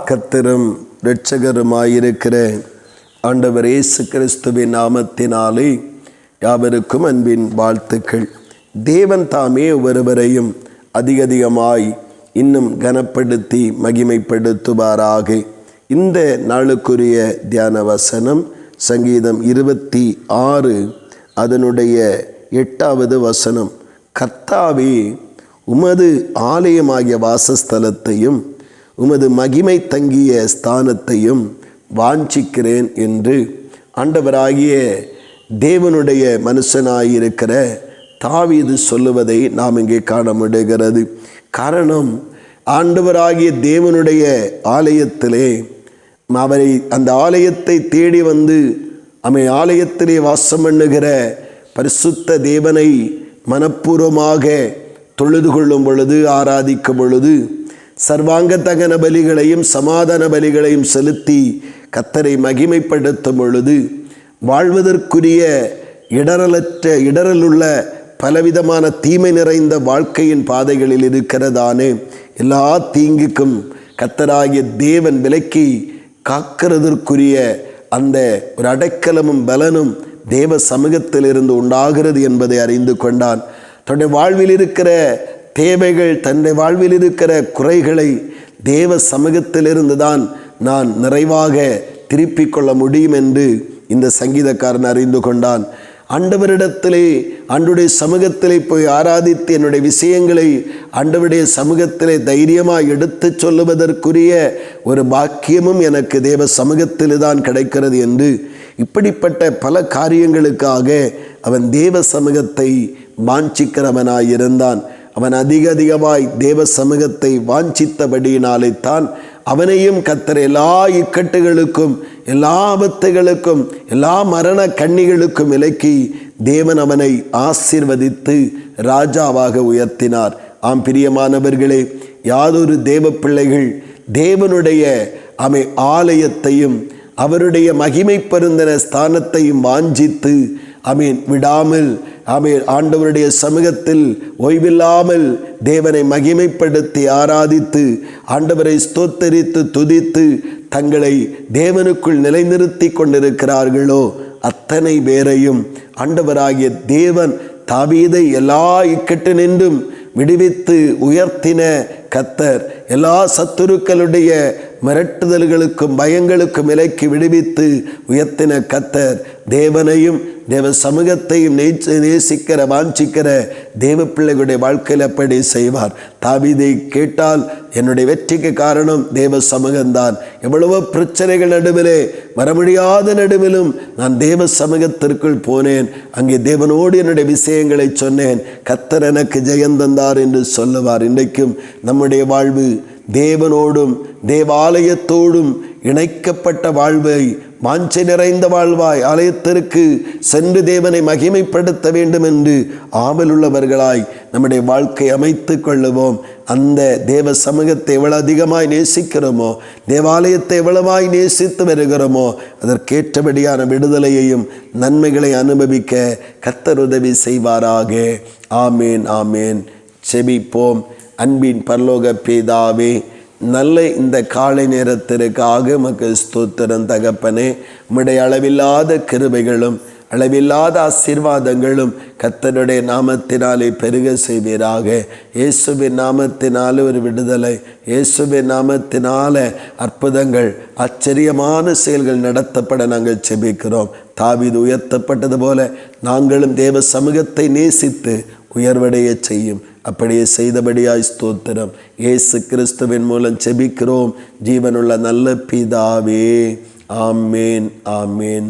கர்த்தரும் இரட்சகருமாயிருக்கிற ஆண்டவர் இயேசு கிறிஸ்துவின் நாமத்தினாலே யாவருக்கும் அன்பின் வாழ்த்துக்கள். தேவன் தாமே ஒருவரையும் அதிகமாய் இன்னும் கனப்படுத்தி மகிமைப்படுத்துவாராக. இந்த நாளுக்குரிய தியான வசனம் சங்கீதம் 26 அதனுடைய 8வது வசனம். கர்த்தாவே, உமது ஆலயமாகிய வாசஸ்தலத்தையும் உமது மகிமை தங்கிய ஸ்தானத்தையும் வாஞ்சிக்கிறேன் என்று ஆண்டவராகிய தேவனுடைய மனுஷனாயிருக்கிற தாவீது சொல்லுவதை நாம் இங்கே காண முடிகிறது. காரணம், ஆண்டவராகிய தேவனுடைய ஆலயத்திலே அவரை அந்த ஆலயத்தை தேடி வந்து ஆலயத்திலே வாசம் பண்ணுகிற பரிசுத்த தேவனை மனப்பூர்வமாக தொழுது கொள்ளும் பொழுது, ஆராதிக்கும் பொழுது, சர்வாங்க தகன பலிகளையும் சமாதான பலிகளையும் செலுத்தி கர்த்தரை மகிமைப்படுத்தும் பொழுது, வாழ்வதற்குரிய இடரலுள்ள பலவிதமான தீமை நிறைந்த வாழ்க்கையின் பாதைகளில் இருக்கிறதானே எல்லா தீங்குக்கும் கர்த்தராகிய தேவன் விலக்கி காக்கிறதற்குரிய அந்த ஒரு அடைக்கலமும் பலனும் தேவ சமூகத்திலிருந்து உண்டாகிறது என்பதை அறிந்து கொண்டான். தன்னுடைய வாழ்வில் இருக்கிற தேவைகள், தன்னுடைய வாழ்வில் இருக்கிற குறைகளை தேவ சமூகத்திலிருந்து தான் நான் நிறைவாக திருப்பிக் கொள்ள முடியும் என்று இந்த சங்கீதக்காரன் அறிந்து கொண்டான். ஆண்டவரிடத்திலே, ஆண்டவருடைய சமூகத்திலே போய் ஆராதித்து என்னுடைய விஷயங்களை ஆண்டவருடைய சமூகத்திலே தைரியமாக எடுத்து சொல்லுவதற்குரிய ஒரு பாக்கியமும் எனக்கு தேவ சமூகத்தில் தான் கிடைக்கிறது என்று இப்படிப்பட்ட பல காரியங்களுக்காக அவன் தேவ சமூகத்தை வாஞ்சிக்கிறவனாயிருந்தான். அவன் அதிகமாய் தேவ சமூகத்தை வாஞ்சித்தபடியினாலே தான் அவனையும் கர்த்தர் எல்லா இக்கட்டுகளுக்கும், எல்லா ஆபத்துகளுக்கும், எல்லா மரண கண்ணிகளுக்கும் விலக்கி தேவன் அவனை ஆசீர்வதித்து ராஜாவாக உயர்த்தினார். ஆம் பிரியமானவர்களே, யாதொரு தேவ பிள்ளைகள் தேவனுடைய ஆலயத்தையும் அவருடைய மகிமை பொருந்தின ஸ்தானத்தையும் வாஞ்சித்து விடாமல் ஆண்டவருடைய சமூகத்தில் ஓய்வில்லாமல் தேவனை மகிமைப்படுத்தி ஆராதித்து ஆண்டவரை ஸ்தோத்தரித்து துதித்து தங்களை தேவனுக்குள் நிலைநிறுத்தி கொண்டிருக்கிறார்களோ அத்தனை பேரையும் ஆண்டவராகிய தேவன் தாவீதை எல்லா இக்கட்டு நின்றும் விடுவித்து உயர்த்தின கர்த்தர் எல்லா சத்துருக்களுடைய மிரட்டுதல்களுக்கும் பயங்களுக்கும் விலக்கி விடுவித்து உயர்த்தின கர்த்தர் தேவனையும் தேவ சமூகத்தையும் நேசிக்கிற வாஞ்சிக்கிற தேவ பிள்ளைகளுடைய வாழ்க்கையில் அப்படி செய்வார். தாவீதை கேட்டால் என்னுடைய வெற்றிக்கு காரணம் தேவ சமூகம்தான். எவ்வளவோ பிரச்சனைகள் நடுவிலே, வர முடியாத நடுவிலும் நான் தேவ சமூகத்திற்குள் போனேன். அங்கே தேவனோடு என்னுடைய விஷயங்களை சொன்னேன். கர்த்தர் எனக்கு ஜெயந்தந்தார் என்று சொல்லுவார். இன்றைக்கும் நம்முடைய வாழ்வு தேவனோடும் தேவாலயத்தோடும் இணைக்கப்பட்ட வாழ்வை, வாஞ்சை நிறைந்த வாழ்வாய், ஆலயத்திற்கு சென்று தேவனை மகிமைப்படுத்த வேண்டும் என்று ஆவலுள்ளவர்களாய் நம்முடைய வாழ்க்கை அமைத்து கொள்ளுவோம். அந்த தேவ சமூகத்தை எவ்வளவு அதிகமாய் நேசிக்கிறோமோ, தேவாலயத்தை எவ்வளவாய் நேசித்து வருகிறோமோ, அதற்கேற்றபடியான விடுதலையையும் நன்மைகளை அனுபவிக்க கர்த்தர் உதவி செய்வாராக. ஆமேன், ஆமேன். செபிப்போம். அன்பின் பரலோக பிதாவே, நல்ல இந்த காலை நேரத்திற்காக உமக்கு ஸ்தோத்திரம் தகப்பனே. உம்முடைய அளவில்லாத கிருபைகளும் அளவில்லாத ஆசீர்வாதங்களும் கர்த்தருடைய நாமத்தினாலே பெருக செய்வீராக. இயேசுவின் நாமத்தினாலே ஒரு விடுதலை, இயேசுவின் நாமத்தினால அற்புதங்கள், ஆச்சரியமான செயல்கள் நடத்தப்பட நாங்கள் செபிக்கிறோம். தாவீது உயர்த்தப்பட்டது போல நாங்களும் தேவ சமூகத்தை நேசித்து உயர்வடைய செய்யும். அப்படியே செய்தபடியாய் ஸ்தோத்திரம். இயேசு கிறிஸ்துவின் மூலம் செபிக்கிறோம் ஜீவனுள்ள நல்ல பிதாவே. ஆமேன், ஆமேன்.